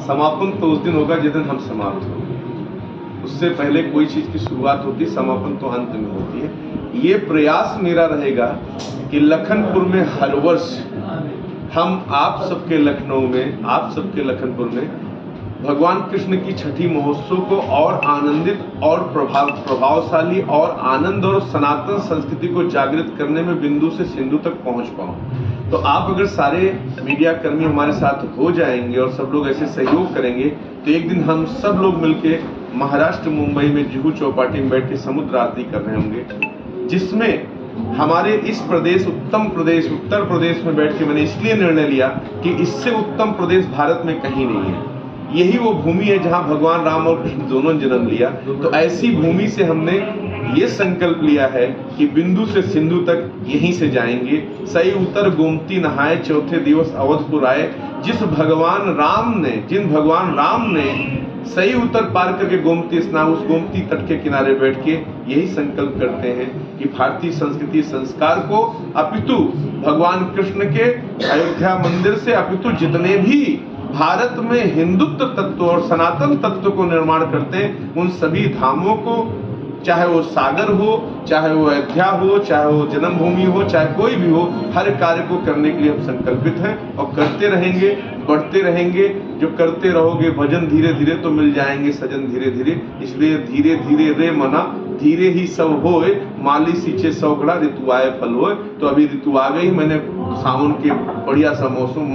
समापन तो उस दिन होगा जिस दिन हम समाप्त होंगे। उससे पहले कोई चीज की शुरुआत होती, समापन तो अंत में होती है। ये प्रयास मेरा रहेगा कि लखनपुर में हर वर्ष हम आप सबके लखनऊ में, आप सबके लखनपुर में भगवान कृष्ण की छठी महोत्सव को और आनंदित और प्रभावशाली और आनंद और सनातन संस्कृति को जागृत करने में बिंदु से सिंधु तक पहुंच पाऊं। तो आप अगर सारे मीडिया कर्मी हमारे साथ हो जाएंगे और सब लोग ऐसे सहयोग करेंगे तो एक दिन हम सब लोग मिलके महाराष्ट्र मुंबई में जुहू चौपाटी में बैठ के समुद्र आरती कर रहे होंगे, जिसमें हमारे इस प्रदेश उत्तम प्रदेश उत्तर प्रदेश में बैठ के मैंने इसलिए निर्णय लिया कि इससे उत्तम प्रदेश भारत में कहीं नहीं है। यही वो भूमि है जहां भगवान राम और कृष्ण दोनों जन्म लिया। तो ऐसी भूमि से हमने ये संकल्प लिया है कि बिंदु से सिंधु तक यहीं से जाएंगे। सही उतर गोमती नहाए, चौथे दिवस अवधपुर आए। जिन भगवान राम ने सही उतर पार करके गोमती स्नान, उस गोमती तट के किनारे बैठ के यही संकल्प करते हैं कि भारतीय संस्कृति संस्कार को अपितु भगवान कृष्ण के अयोध्या मंदिर से अपितु जितने भी भारत में हिंदुत्व तत्व और सनातन तत्व को निर्माण करते हैं, उन सभी धामों को, चाहे वो सागर हो, चाहे वो अयोध्या हो, चाहे वो जन्मभूमि हो, चाहे कोई भी हो, हर कार्य को करने के लिए हम संकल्पित हैं और करते रहेंगे, बढ़ते रहेंगे। जो करते रहोगे भजन धीरे धीरे तो मिल जाएंगे सजन धीरे धीरे। इसलिए धीरे धीरे रे मना धीरे ही सब होए, माली सींचे सौकड़ा ऋतु आए फल होए। तो अभी ऋतु आ गई। मैंने सावन के बढ़िया सा मौसम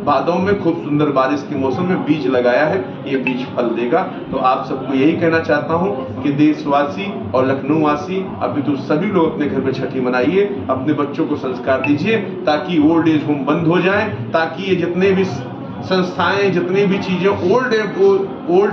भादों में खूब सुंदर बारिश के मौसम में बीज लगाया है, ये बीज फल देगा। तो आप सबको यही कहना चाहता हूँ कि देशवासी और लखनऊ वासी अभी तो सभी लोग अपने घर में छठी मनाइए, अपने बच्चों को संस्कार दीजिए ताकि ओल्ड एज होम बंद हो जाए, ताकि ये जितने भी संस्थाएं, जितनी भी चीजें ओल्ड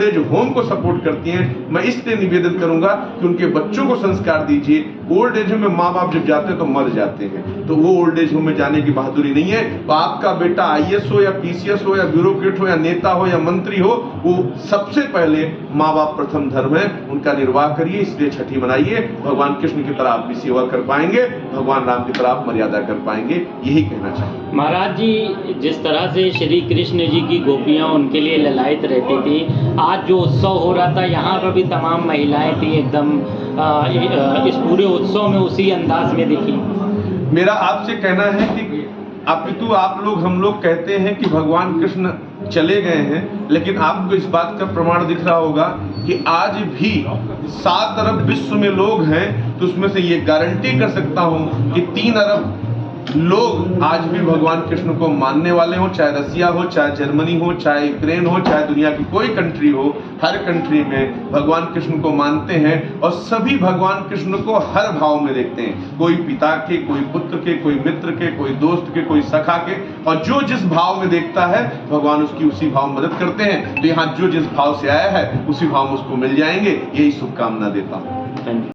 एज होम को सपोर्ट करती हैं, मैं इसलिए निवेदन करूंगा कि उनके बच्चों को संस्कार दीजिए। ओल्ड एज में माँ बाप जब जाते हैं तो मर जाते हैं, तो वो ओल्ड एज होम में जाने की बहादुरी नहीं है। तो आपका बेटा IAS हो या PCS हो या ब्यूरोक्रेट हो या नेता हो या मंत्री हो, वो सबसे पहले माँ बाप प्रथम धर्म है, उनका निर्वाह करिए। इसलिए छठी मनाइए, भगवान कृष्ण की तरह आप भी सेवा कर पाएंगे, भगवान राम की तरह आप मर्यादा कर पाएंगे, यही कहना चाहिए। महाराज जी, जिस तरह से श्री कृष्ण जी की गोपियां उनके लिए ललायत रहती थी, आज जो उत्सव हो रहा था यहाँ पर भी तमाम महिलाएं थी एकदम इस पूरे उत्सव में उसी अंदाज में दिखी। मेरा आपसे कहना है कि अपितु आप लोग हम लोग कहते हैं कि भगवान कृष्ण चले गए हैं, लेकिन आपको इस बात का प्रमाण दिख रहा होगा कि आज भी 7 अरब विश्व में लोग हैं, तो उसमें से ये गारंटी कर सकता हूं कि 3 अरब लोग आज भी भगवान कृष्ण को मानने वाले हो, चाहे रसिया हो, चाहे जर्मनी हो, चाहे यूक्रेन हो, चाहे दुनिया की कोई कंट्री हो, हर कंट्री में भगवान कृष्ण को मानते हैं और सभी भगवान कृष्ण को हर भाव में देखते हैं। कोई पिता के, कोई पुत्र के, कोई मित्र के, कोई दोस्त के, कोई सखा के, और जो जिस भाव में देखता है भगवान उसकी उसी भाव में मदद करते हैं। तो यहाँ जो जिस भाव से आया है उसी भाव में उसको मिल जाएंगे, यही शुभकामना देता हूँ।